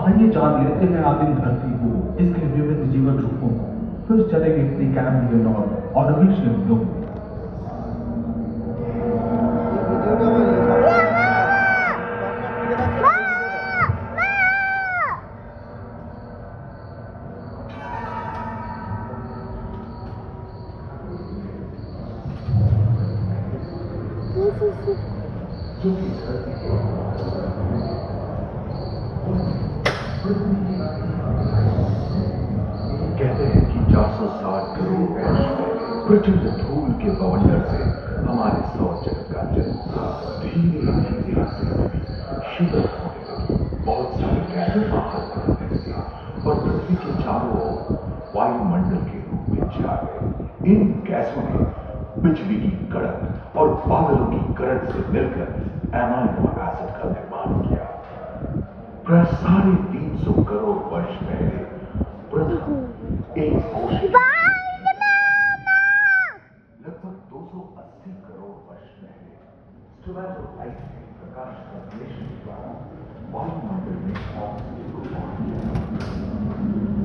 आइए जान लेते हैं आदिम धरती को, इसके विविध जीवन रूपों को, फिर चलेंगे प्रीकैम्ब्रियन और ऑर्डोविशियन युग में। कहते हैं कि 460 करोड़ वर्ष प्रचंड धूल के बवंडर से हमारे सौर जगत का जन्म हुआ। धीरे धीरे शीतल होने लगी, बहुत सारे गैसें बाहर निकलने लगी और पृथ्वी के चारों ओर वायुमंडल के रूप में छा गए। इन गैसों ने बिजली की कड़क और बादलों की गरज से मिलकर एमाइनो एसिड का निर्माण किया। प्राय 350 करोड़ वर्ष पहले प्रथम एक कोशिका लगभग 280 करोड़ वर्ष पहले स्टोमेटोलाइट ने प्रकाश संश्लेषण द्वारा वायुमंडल में ऑक्सीजन को छोड़ दिया।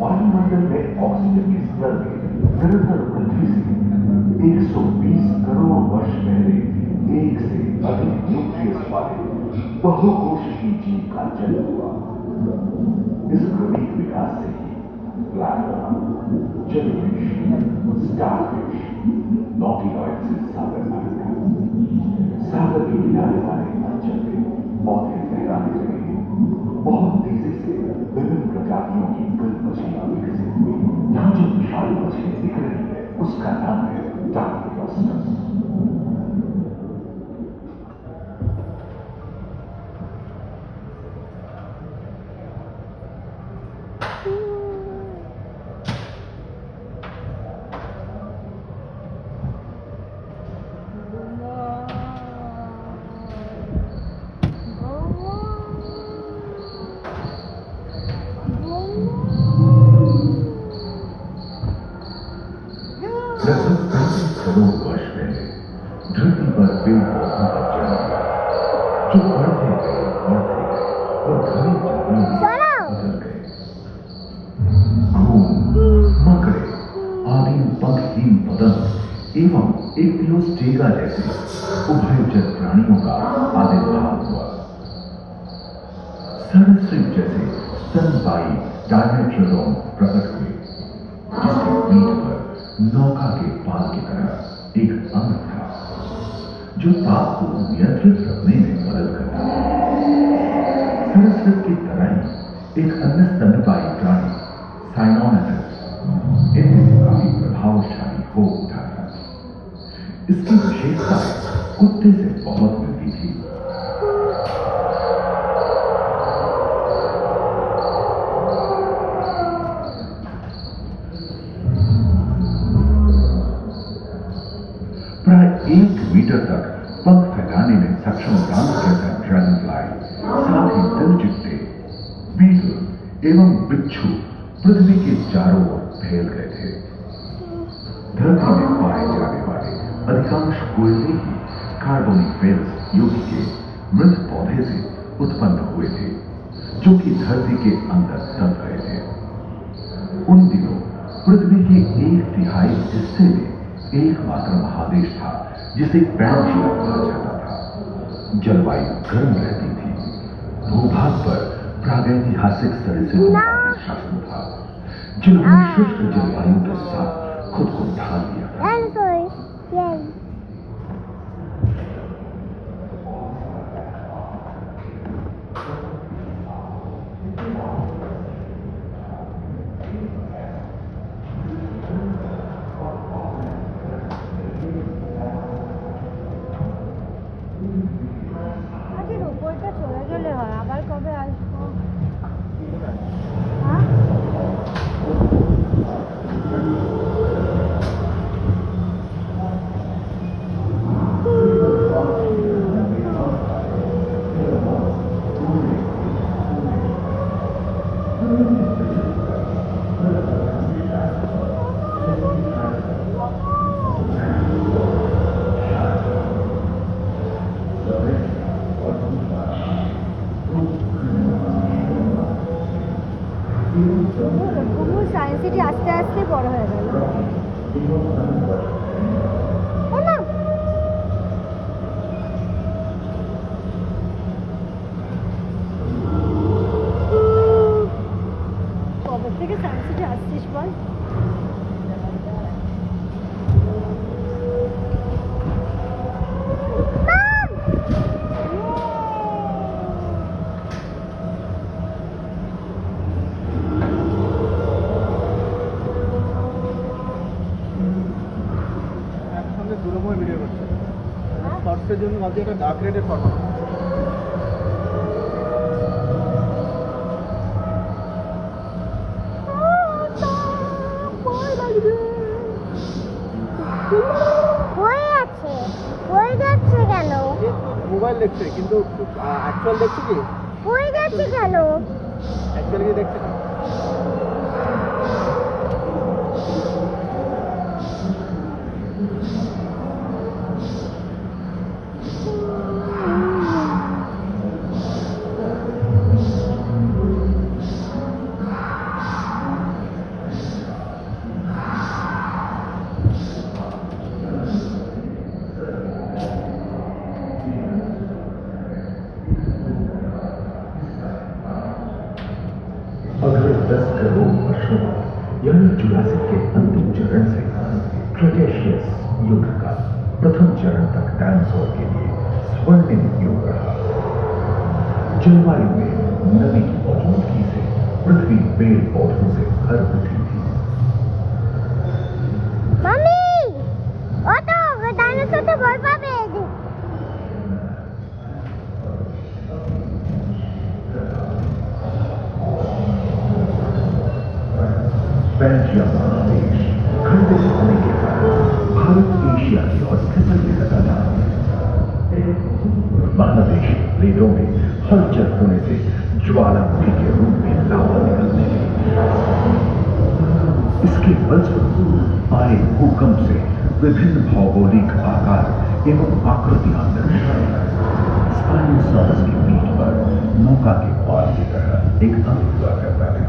वायुमंडल में ऑक्सीजन के स्तर में निरंतर वृद्धि से 120 करोड़ वर्ष पहले एक से अधिक न्यूक्लियस वाले बहुकोशिकीय जीव का जन्म हुआ। इस क्रमिक विकास से ही प्लैंटन, जेलीफिश, स्टारफिश, नॉटिलॉइड से सागर आया। सागर के किनारे वाले अंचल में पौधे लहराने लगे। बहुत तेजी से विभिन्न प्रजातियों की गल मछलियां विकसित हुई। यहाँ जो विशाल मछली दिख रही है उसका नाम है डार्कोस्टस। करोड़ वर्ष पहले धरती पर पेड़ पौधों का जन्म हुआ, जो बढ़ते गए और घने जंगलों में बदल गए। घूम, मकड़े, आदिम पंखहीन पतंग एवं एक्टियोस्टेगा जैसे उभयचर प्राणियों का आविर्भाव हुआ। सरीसृप जैसे स्तनपायी डायमेट्रोडोन प्रकट हुए, जिसकी पीठ पर नौका के पाल की तरह एक अंग था, जो ताप को नियंत्रित रखने में मदद करता था। सरीसृप की तरह ही एक अन्य स्तनपायी प्राणी साइनोमेटस इनमें काफी प्रभावशाली हो उठा था। इसकी विशेषता कुत्ते से बहुत मिलती थी। प्राय 1 मीटर तक पंख फैलाने में सक्षम ड्रैगन फ्लाई, साथ ही दिलचिट्टे, बीटल एवं बिच्छू पृथ्वी के चारों ओर फैल गए थे। धरती में पाए जाने वाले अधिकांश कोयले ही कार्बोनिफेरस युग के मृत पौधे से उत्पन्न हुए थे, जो कि धरती के अंदर दब गए थे। उन दिनों पृथ्वी के 1/3 हिस्से में एकमात्र महादेश था जिसे पैनोशिया कहा जाता था। जलवायु गर्म रहती थी। भूभाग पर प्रागैतिहासिक सरीसृपों का शासन था, जिन्होंने शुष्क जलवायु के साथ खुद को ढाल लिया था। পুরো সায়েন্স সিটি আস্তে আস্তে বড় হয়ে গেল। ও না, কবে থেকে সায়েন্স সিটি আসছিস বল? একসঙ্গে দুরকমের ভিডিও করছে। শর্টসের জন্য ভাবছি একটা ডার্ক রেডের ফটো। হয়ে আছে, হয়ে যাচ্ছে কেন? মোবাইল দেখছে কিন্তু অ্যাকচুয়াল দেখছে কি? হয়ে যাচ্ছে কেন? অ্যাকচুয়ালি কি দেখছে না? अगले 10 करोड़ वर्षों बाद यानी जुरासिक के अंतिम चरण से क्रेटेशियस युग का प्रथम चरण तक डायनासोर के लिए स्वर्णिम युग रहा। जलवायु में नमी की मौजूदगी से पृथ्वी पेड़ पौधों से भर उठी थी। मम्मी, ओ तो डायनासोर तो भर पावे। पैंजिया महादेश खंडित होने के कारण भारत एशिया की ओर खिसकने लगा था। महादेश प्लेटों में हलचल होने से ज्वालामुखी के रूप में लावा निकलने लगी। इसके फलस्वरूप आए भूकंप से विभिन्न भौगोलिक आकार एवं आकृतियां निर्मित हुई। स्पाइनोसॉरस की पीठ पर नौका के पाल की तरह एक अंग हुआ करता था,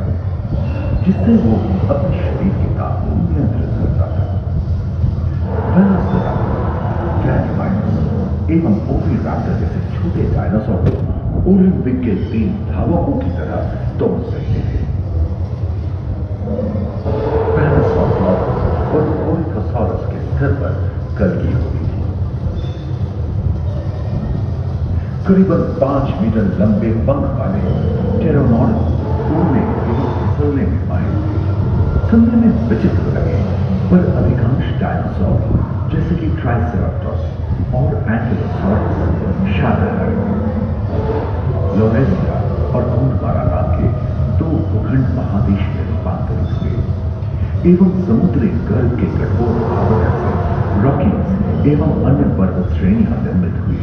जिससे वो अपने शरीर के ताप को नियंत्रित करता था। वेलोसिराप्टर, कैटमाइनस एवं ओविराप्टर जैसे छोटे डायनासोर ओलंपिक के 3 धावकों की तरह दौड़ सकते थे। पैरासाउरोपस और ओरिथोसॉरस के सिर पर कलगी होती थी। करीबन 5 मीटर लंबे पंख वाले टेरोनॉडस उड़ने एवं फिसलने में माहिर थे। सुनने में विचित्र लगे, पर अधिकांश डायनासोर जैसे कि ट्राइसेराटोप्स और एंकिलोसॉरस शाकाहारी थे। लोरेसिया और गोंडवाना नाम के 2 भूखंड महादेश में रूपांतरित हुए एवं समुद्री गर्भ के कठोर आवरण से रॉकीज एवं अन्य पर्वत श्रेणियां निर्मित हुई।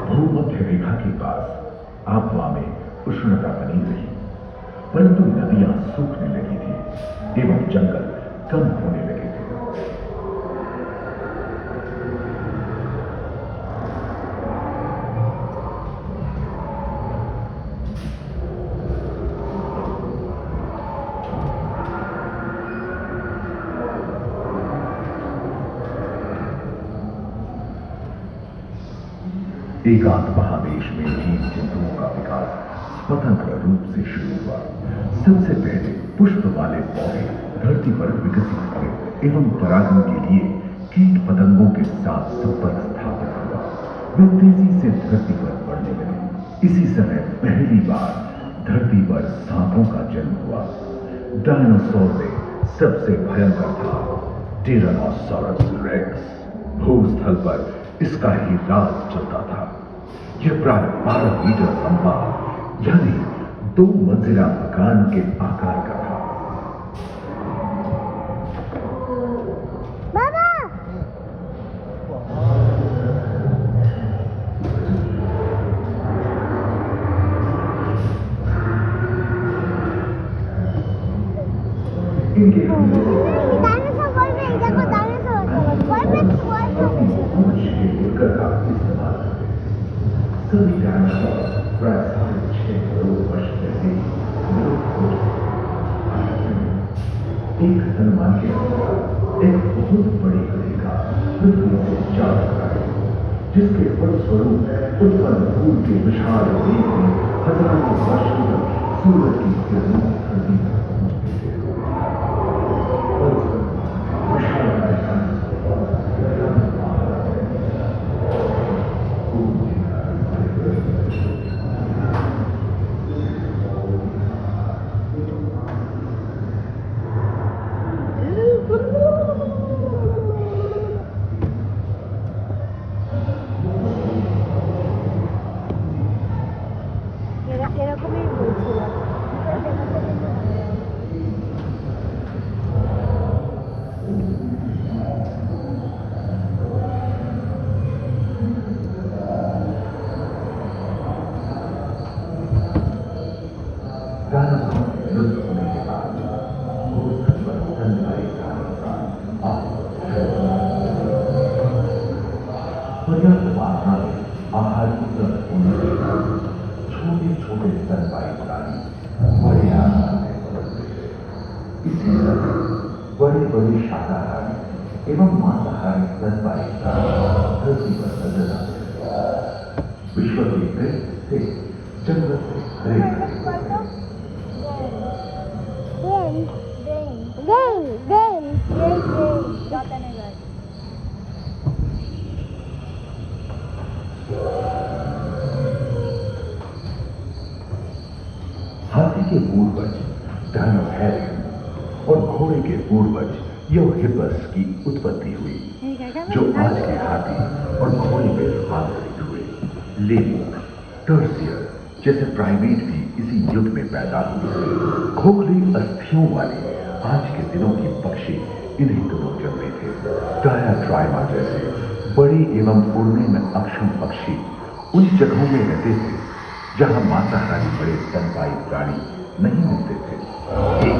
भूमध्य रेखा के पास आबवा में उष्णता बनी रही, परंतु नदियां सूखने लगी थी एवं जंगल कम होने लगे थे। एकांत महादेश में जीव जंतुओं का विकास स्वतंत्र रूप से शुरू हुआ। सबसे पहले पुष्प वाले पौधे धरती पर विकसित हुए एवं परागण के लिए कीट पतंगों के साथ संपर्क स्थापित हुआ। वे तेजी से धरती पर बढ़ने लगे। इसी समय पहली बार धरती पर सांपों का जन्म हुआ। डायनासोर में सबसे भयंकर था टिरानोसॉरस रेक्स। भूस्थल पर इसका ही राज चलता था। यह प्राय 12 मीटर लंबा यानी 2 मंजिला मकान के आकार का था। बाबा, देखेंगे हम डायनासोर बोल रहे हैं, देखो डायनासोर बोल रहे हैं, पूछ के लेकर का इस्तेमाल करते हैं। सभी डायनासोर प्राय 6.5 करोड़ वर्ष पहले विलुप्त हो चुके हैं। एक अनुमान के अनुसार एक बहुत बड़ी गति का पृथ्वी से जा चुका है, जिसके फलस्वरूप उत्पन्न धूल के विशाल वेग में हजारों वर्षों तक सूरज की किरणों धरती पर पहुंचते थे। फलस्वरूप विशालकाय এরকমই বলছিলাম। पर्याप्त मात्रा में आहार उपलब्ध होने के कारण छोटे छोटे स्तनपायी प्राणी बड़े आकार में बदलते हैं। इसी तरह बड़े बड़े शाकाहारी एवं मांसाहारी स्तनपायी प्राणी धरती पर नजर आते हैं। विश्व के कई हिस्से जंगल से भरे हैं। हाथी के पूर्वज डायनोथेरियन और घोड़े के पूर्वज यूहिपस की उत्पत्ति हुई, जो आज के हाथी और घोड़े में रूपांतरित हुए। लेमूर, टर्सियर जैसे प्राइमेट भी इसी युग में पैदा हुए। खोखली अस्थियों वाले आज के दिनों के पक्षी इन्हीं दिनों जन्मे थे। डायाट्राइमा जैसे बड़े एवं उड़ने में अक्षम पक्षी उन जगहों में रहते थे जहां मांसाहारी बड़े स्तनपायी प्राणी नहीं मिलते थे। एक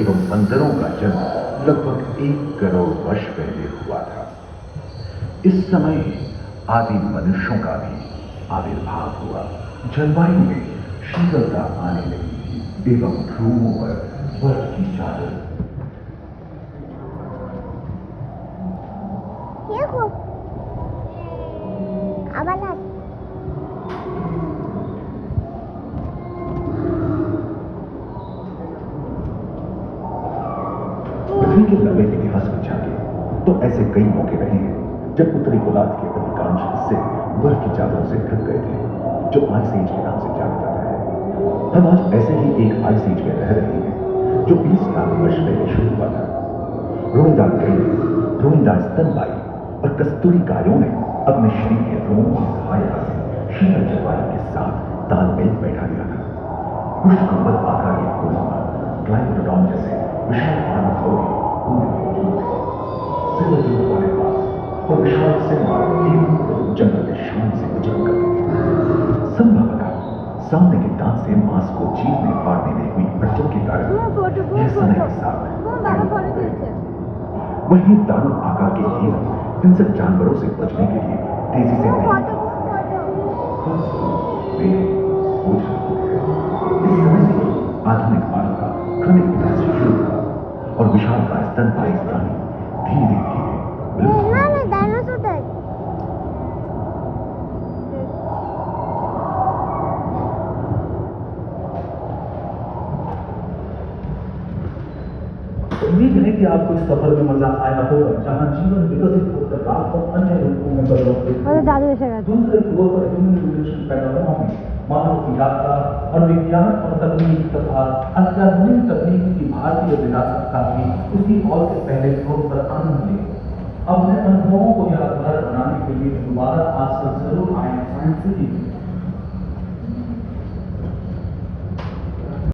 एवं बंदरों का जन्म लगभग 1 करोड़ वर्ष पहले हुआ था। इस समय आदि मनुष्यों का भी आविर्भाव हुआ। जलवायु में शीतलता आने लगी एवं ध्रुवों पर बर्फ की चादर। पृथ्वी के लंबे इतिहास में झांके तो ऐसे कई मौके रहे हैं जब उत्तरी गोलार्ध के अधिकांश हिस्से बर्फ की चादरों से ढक गए थे, जो आइस एज के नाम से जाना जाता है। हम आज ऐसे ही एक आइस एज में रह रहे हैं जो 20 लाख वर्ष पहले शुरू हुआ था। रोएदार गैंडे, रोएदार स्तनपायी और कस्तूरी गायों ने अपने शरीर के रोमों की सहायता से शीतल जलवायु के साथ तालमेल बैठा दिया था। पुष्पकंबल आकार के फूलों पर ट्राइकोडॉन जैसे विशाल पर्वतों वाले पास और विशाल सिंह जंगल में शान से विचरण करते थे। संभवतः सामने के दांत से मांस को चीरने फाड़ने में हुई अड़चन के कारण यह समय के साथ वही दानव आकार के हिरण हिंसक जानवरों से बचने के लिए तेजी से आधुनिक मानव का क्रमिक विकास शुरू हुआ और विशाल का स्तनपायी प्राणी धीरे धीरे उम्मीद है कि आपको इस सफर में मजा आया होगा, जहां जीवन विकसित होकर लाखों अन्य रूपों में बदलते दूसरे फ्लोर पर ह्यूमन इवोल्यूशन पैटर्नों में मानव की यात्रा और विज्ञान और तकनीक तथा अत्याधुनिक तकनीक की भारतीय विरासत का भी उसी हॉल के पहले फ्लोर पर आनंद लें। अपने अनुभवों को यादगार बनाने के लिए दोबारा आजकल जरूर आए साइंस सिटी।